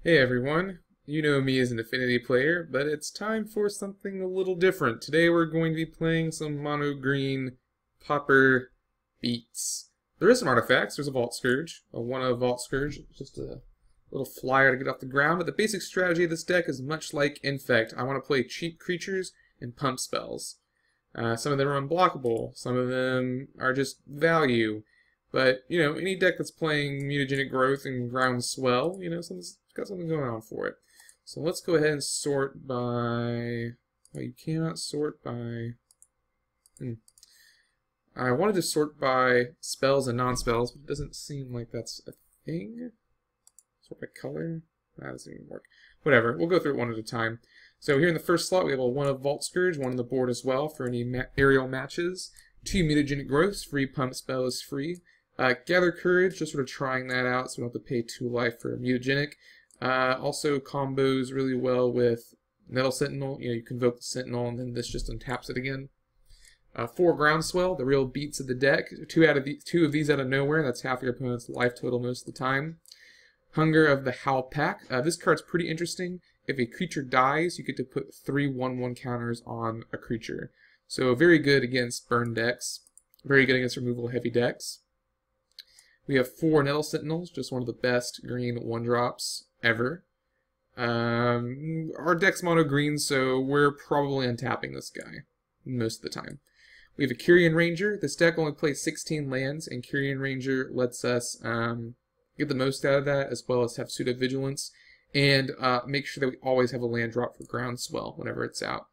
Hey everyone, you know me as an Affinity player, but it's time for something a little different. Today we're going to be playing some mono green Pauper beats. There is some artifacts. There's a Vault Scourge, a 1-of Vault Scourge, just a little flyer to get off the ground, but the basic strategy of this deck is much like Infect. I want to play cheap creatures and pump spells. Some of them are unblockable, some of them are just value. But, any deck that's playing Mutagenic Growth and Groundswell, something's got something going on for it. So let's go ahead and sort by... Oh, you cannot sort by... I wanted to sort by spells and non-spells, but it doesn't seem like that's a thing. Sort by color? That doesn't even work. Whatever, we'll go through it one at a time. So here in the first slot, we have a 1-of Vault Scourge, 1 on the board as well for any aerial matches. 2 Mutagenic Growths, free pump spell is free. Gather Courage, just sort of trying that out, so we don't have to pay 2 life for Mutagenic. Also combos really well with Nettle Sentinel. You convoke the Sentinel, and then this just untaps it again. 4 Groundswell, the real beats of the deck. Two of these out of nowhere. That's half your opponent's life total most of the time. Hunger of the Howl Pack. This card's pretty interesting. If a creature dies, you get to put 3 1/1 counters on a creature. So very good against burn decks. Very good against removal heavy decks. We have 4 Nettle Sentinels, just one of the best green 1-drops ever. Our deck's mono green, so we're probably untapping this guy most of the time. We have a Kyrian Ranger. This deck only plays 16 lands, and Kyrian Ranger lets us get the most out of that, as well as have Pseudo Vigilance, and make sure that we always have a land drop for Groundswell whenever it's out.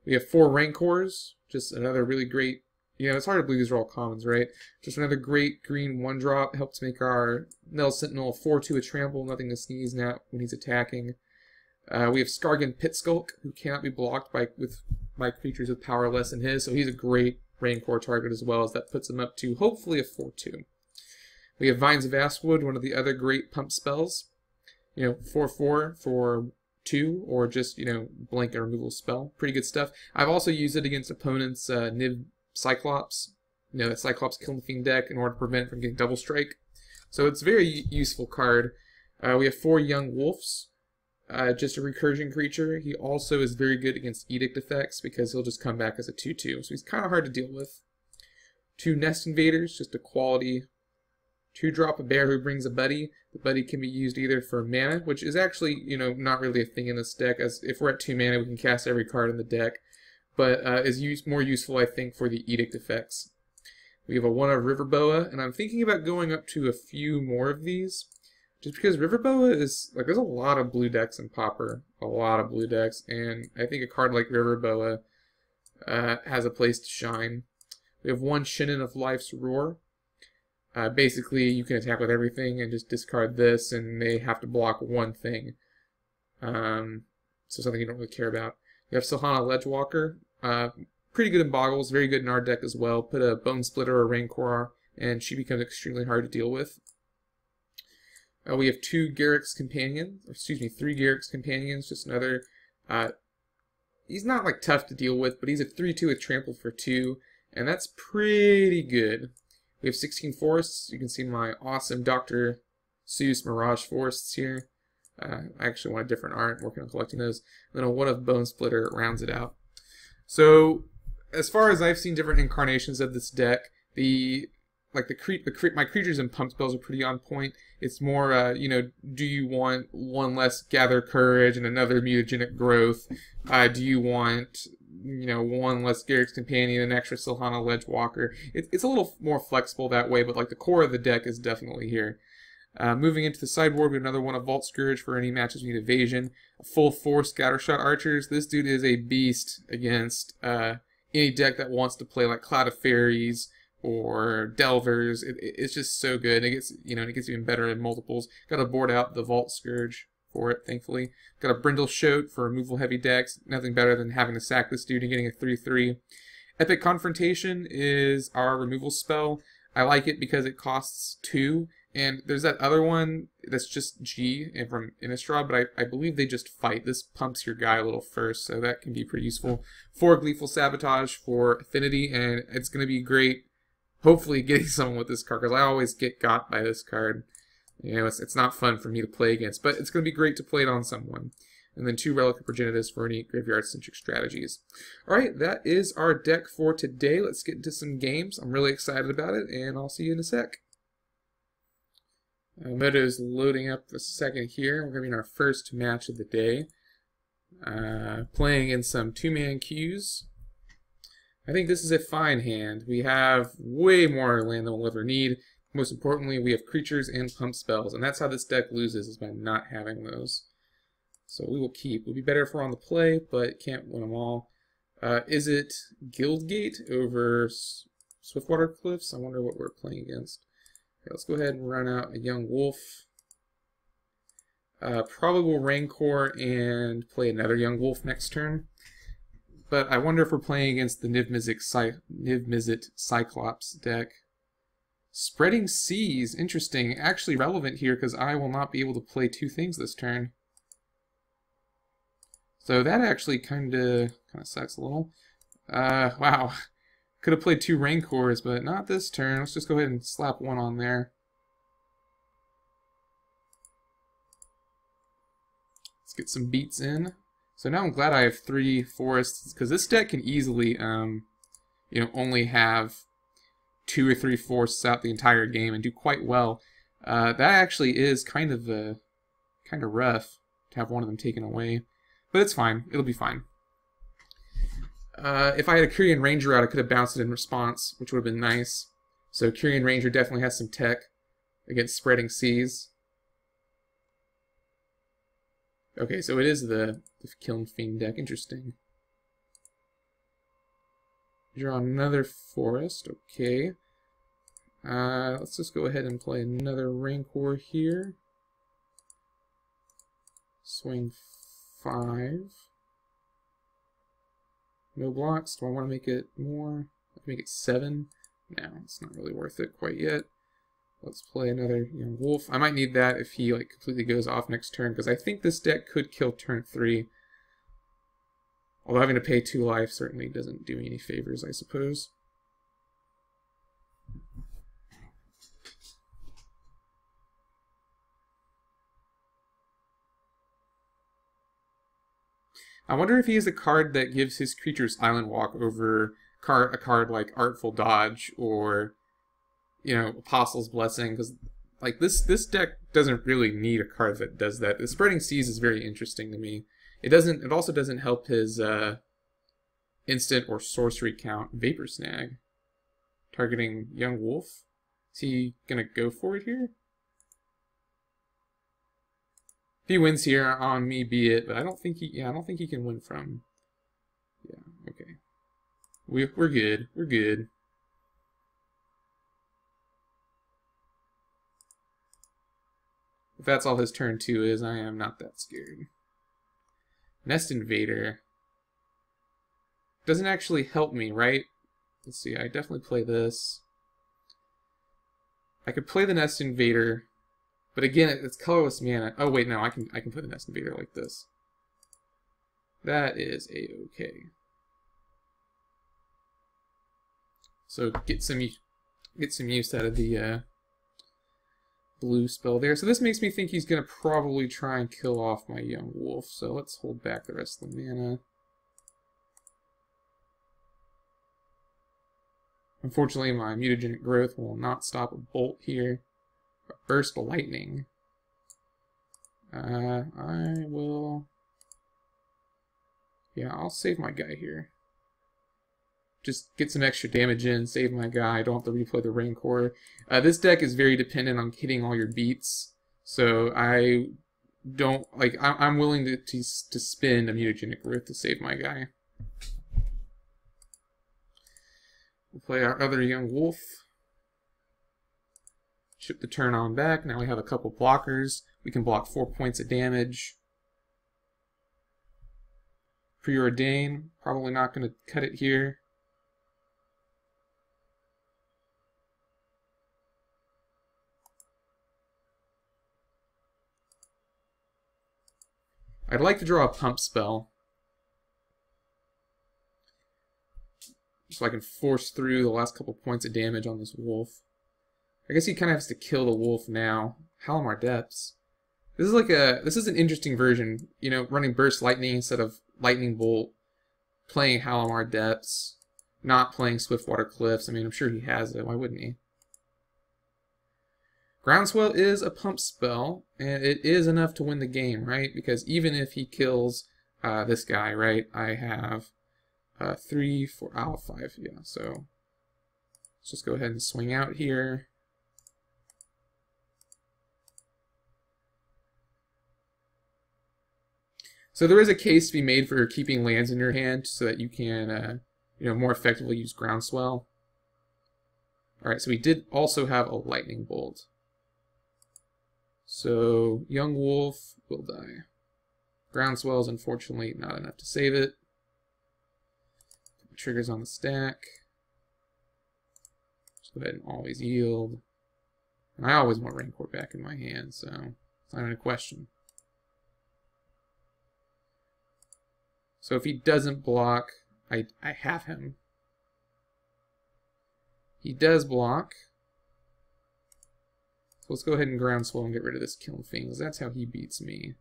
We have 4 Rancors, just another really great... it's hard to believe these are all commons, right? Just another great green 1-drop. Helps make our Nettle Sentinel a 4/2 with trample, nothing to sneeze at when he's attacking. We have Skargan Pitskulk, who cannot be blocked by creatures with power less than his, so he's a great Rancor target as well, as that puts him up to hopefully a 4/2. We have Vines of Astwood, one of the other great pump spells. 4/4 for 2, or just, blanket removal spell. Pretty good stuff. I've also used it against opponents' Nib Cyclops, that Cyclops Killing Fiend deck in order to prevent it from getting double strike. So it's a very useful card. We have 4 Young Wolves, just a recursion creature. He also is very good against Edict effects because he'll just come back as a 2/2, so he's kind of hard to deal with. 2 Nest Invaders, just a quality 2-drop a bear who brings a buddy. The buddy can be used either for mana, which is actually, not really a thing in this deck, as if we're at 2 mana, we can cast every card in the deck. But is more useful, I think, for the Edict effects. We have a 1-of River Boa, and I'm thinking about going up to a few more of these, just because River Boa is, there's a lot of blue decks in Pauper, a lot of blue decks, and I think a card like River Boa has a place to shine. We have 1 Shinnin of Life's Roar. Basically, you can attack with everything and just discard this, and they have to block one thing. So something you don't really care about. We have Silhana Ledgewalker. Pretty good in Boggles, very good in our deck as well. Put a Bone Splitter or Rancor, and she becomes extremely hard to deal with. We have 3 Garruk's Companions, just another... he's not, tough to deal with, but he's a 3/2 with Trample for 2, and that's pretty good. We have 16 Forests. You can see my awesome Dr. Seuss Mirage Forests here. I actually want a different art, working on collecting those. And then a 1-of Bone Splitter rounds it out. So, as far as I've seen different incarnations of this deck, my creatures and pump spells are pretty on point. It's more, do you want 1 less Gather Courage and another Mutagenic Growth? Do you want, 1 less Garruk's Companion, an extra Silhana Ledgewalker? It's a little more flexible that way, but the core of the deck is definitely here. Moving into the sideboard, we have another 1-of Vault Scourge for any matches we need evasion. A full 4 Scattershot Archers. This dude is a beast against any deck that wants to play Cloud of Fairies or Delvers. It's just so good. It gets it gets even better in multiples. Got to board out the Vault Scourge for it, thankfully. Got a Brindle Shoat for removal heavy decks. Nothing better than having to sack this dude and getting a 3/3. Epic Confrontation is our removal spell. I like it because it costs 2. And there's that other one that's just G from Innistrad, but I believe they just fight. This pumps your guy a little first, so that can be pretty useful. 4 Gleeful Sabotage for Affinity, and it's going to be great, hopefully, getting someone with this card, because I always get got by this card. You know, it's not fun for me to play against, but it's going to be great to play it on someone. And then 2 Relic of Progenitus for any graveyard-centric strategies. Alright, that is our deck for today. Let's get into some games. I'm really excited about it, and I'll see you in a sec. Moto is loading up a second here. We're going to be in our first match of the day. Playing in some 2-man queues. I think this is a fine hand. We have way more land than we'll ever need. Most importantly, we have creatures and pump spells, and that's how this deck loses, is by not having those. So we will keep. It would be better if we're on the play, but can't win them all. Is it Guildgate over Swiftwater Cliffs? I wonder what we're playing against. Okay, let's go ahead and run out a Young Wolf. Probably will Rancor and play another Young Wolf next turn. But I wonder if we're playing against the Niv-Mizzet Cyclops deck. Spreading Seas, interesting. Actually relevant here because I will not be able to play 2 things this turn. So that actually kind of sucks a little. Wow. Could have played 2 Rancors, but not this turn. Let's just go ahead and slap 1 on there. Let's get some beats in. So now I'm glad I have 3 forests, because this deck can easily, you know, only have 2 or 3 forests out the entire game and do quite well. That actually is kind of rough to have one of them taken away, but it's fine. It'll be fine. If I had a Kyrian Ranger out, I could have bounced it in response, which would have been nice. So Kyrian Ranger definitely has some tech against Spreading Seas. Okay, so it is the Kiln Fiend deck. Interesting. Draw another forest. Okay. Let's just go ahead and play another Rancor here. Swing 5. No blocks. Do I want to make it more? Make it 7? No, it's not really worth it quite yet. Let's play another Young Wolf. I might need that if he like completely goes off next turn, because I think this deck could kill turn 3. Although having to pay 2 life certainly doesn't do me any favors, I suppose. I wonder if he has a card that gives his creatures Island Walk over a card like Artful Dodge or, you know, Apostle's Blessing, because like this deck doesn't really need a card that does that. The Spreading Seas is very interesting to me. It also doesn't help his instant or sorcery count Vapor Snag. Targeting Young Wolf. Is he gonna go for it here? If he wins here, on me be it, but I don't think he can win from. Yeah, okay. We're good. We're good. If that's all his turn 2 is, I am not that scared. Nest Invader doesn't actually help me, right? Let's see, I definitely play this. I could play the Nest Invader, but again, it's colorless mana. Oh wait, no, I can play the Nest Invader like this. That is a-okay. So get some use out of the blue spell there. So this makes me think he's gonna probably try and kill off my Young Wolf. So let's hold back the rest of the mana. Unfortunately, my Mutagenic Growth will not stop a bolt here. A Burst of Lightning. I will... Yeah, I'll save my guy here. Just get some extra damage in, save my guy, I don't have to replay the Rancor. This deck is very dependent on hitting all your beats, so I don't, like, I'm willing to spend a Mutagenic Growth to save my guy. We'll play our other Young Wolf. Ship the turn on back. Now we have a couple blockers. We can block 4 points of damage. Preordain. Probably not going to cut it here. I'd like to draw a pump spell, so I can force through the last couple points of damage on this wolf. I guess he kind of has to kill the wolf now. Halimar Depths. This is an interesting version. You know, running Burst Lightning instead of Lightning Bolt, playing Halimar Depths, not playing Swiftwater Cliffs. I mean, I'm sure he has it. Why wouldn't he? Groundswell is a pump spell, and it is enough to win the game, right? Because even if he kills this guy, right, I have 3, 4, I'll have 5, yeah. So let's just go ahead and swing out here. So there is a case to be made for keeping lands in your hand so that you can, you know, more effectively use Groundswell. All right, so we did also have a Lightning Bolt. So Young Wolf will die. Groundswell is unfortunately not enough to save it. Triggers on the stack. Just go ahead and always yield. And I always want Rancor back in my hand, so it's not even a question. So if he doesn't block, I have him. He does block. So let's go ahead and Groundswell and get rid of this Kiln Fiend, because that's how he beats me.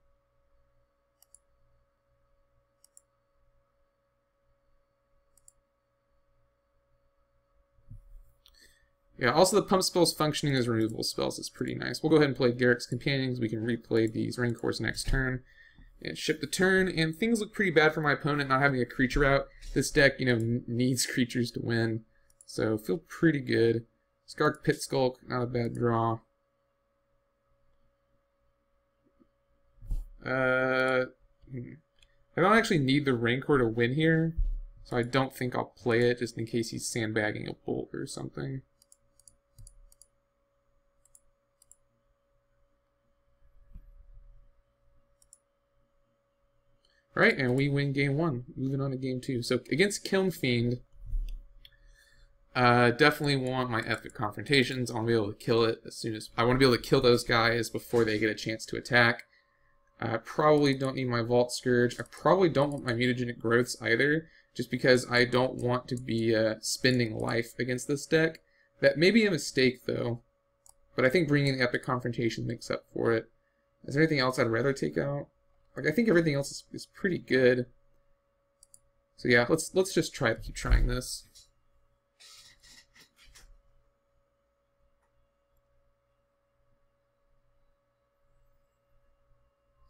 Yeah, also the pump spells functioning as removal spells is pretty nice. We'll go ahead and play Garrick's Companions. We can replay these Rancors next turn. And ship the turn, and things look pretty bad for my opponent not having a creature out. This deck, you know, needs creatures to win, so feel pretty good. Skark Pit Skulk, not a bad draw. I don't actually need the Rancor to win here, so I don't think I'll play it just in case he's sandbagging a bolt or something. Alright, and we win game 1. Moving on to game 2. So against Kiln Fiend, definitely want my epic confrontations. I want to be able to kill it as soon as I want to be able to kill those guys before they get a chance to attack. I probably don't need my Vault Scourge. I probably don't want my mutagenic growths either, just because I don't want to be spending life against this deck. That may be a mistake though, but I think bringing the epic confrontation makes up for it. Is there anything else I'd rather take out? Like, I think everything else is pretty good. So yeah, let's just keep trying this.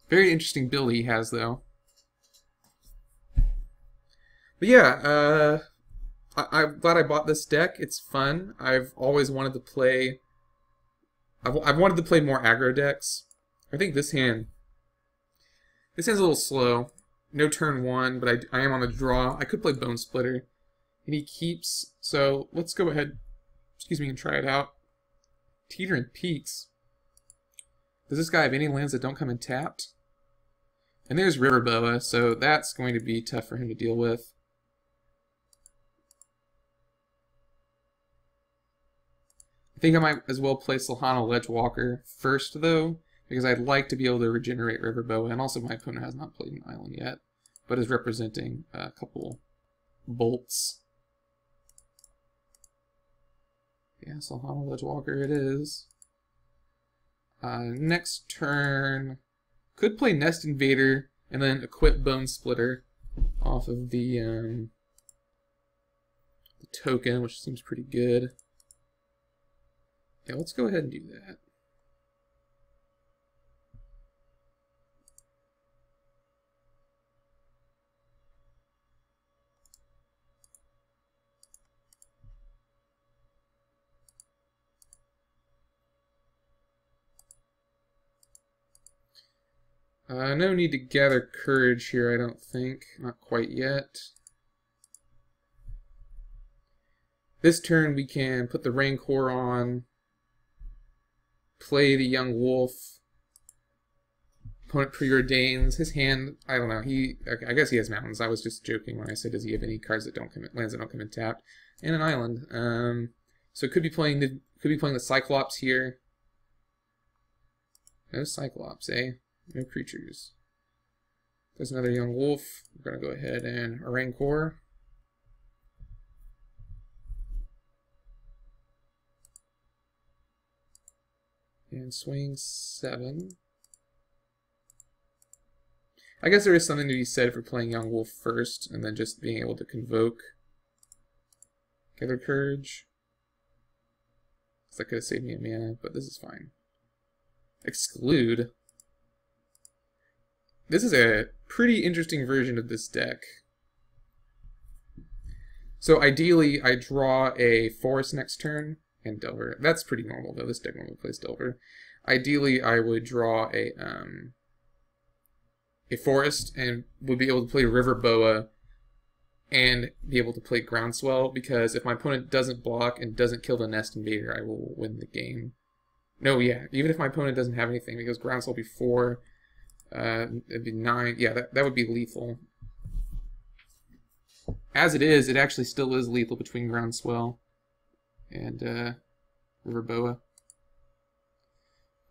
Very interesting build he has though. But yeah, I'm glad I bought this deck. It's fun. I've always wanted to play. I've wanted to play more aggro decks. I think this hand's a little slow. No turn 1, but I am on the draw. I could play Bone Splitter. And he keeps, so let's go ahead, and try it out. Teetering Peaks. Does this guy have any lands that don't come in tapped? And there's Riverboa, so that's going to be tough for him to deal with. I think I might as well play Silhana Ledgewalker first, though, because I'd like to be able to regenerate Riverboa, and also my opponent has not played an island yet, but is representing a couple bolts. Yeah, Silhana Ledgewalker it is. Next turn, could play Nest Invader, and then equip Bone Splitter off of the token, which seems pretty good. Yeah, let's go ahead and do that. No need to gather courage here, I don't think. Not quite yet. This turn we can put the Rancor on, play the Young Wolf. Opponent preordains. His hand, I don't know, I guess he has mountains. I was just joking when I said, does he have any cards that don't come in, lands that don't come in tapped? And an island. So could be playing the Cyclops here. No Cyclops, eh? No creatures. There's another Young Wolf. We're going to go ahead and Rancor. And swing 7. I guess there is something to be said for playing Young Wolf first, and then just being able to convoke Gather Courage. Because that could have saved me a mana, but this is fine. Exclude. This is a pretty interesting version of this deck. So ideally, I draw a Forest next turn, and Delver. That's pretty normal, though. This deck normally plays Delver. Ideally, I would draw a Forest and would be able to play River Boa and be able to play Groundswell, because if my opponent doesn't block and doesn't kill the Nest Invader, I will win the game. No, yeah, even if my opponent doesn't have anything, because Groundswell will be 4, it'd be 9. Yeah, that would be lethal. As it is, it actually still is lethal between Groundswell and River Boa.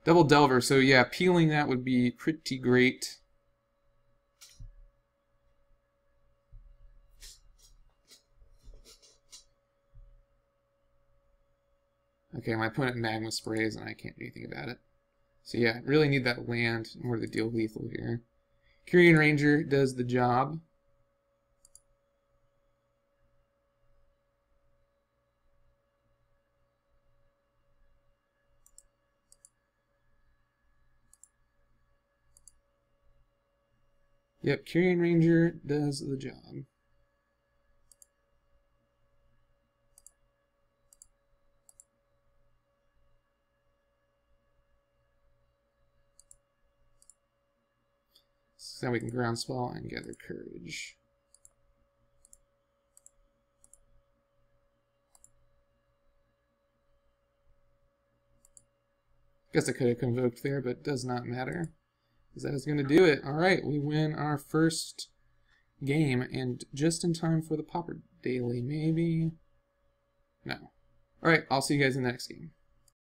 Double Delver, so yeah, peeling that would be pretty great. Okay, my opponent Magma sprays and I can't do anything about it. So yeah, really need that land in order to deal lethal here. Kyrian Ranger does the job. Yep, Kyrian Ranger does the job. So now we can Groundswell and Gather Courage. Guess I could have convoked there, but it does not matter, because that is going to do it. Alright, we win our first game, and just in time for the Pauper Daily, maybe? No. Alright, I'll see you guys in the next game.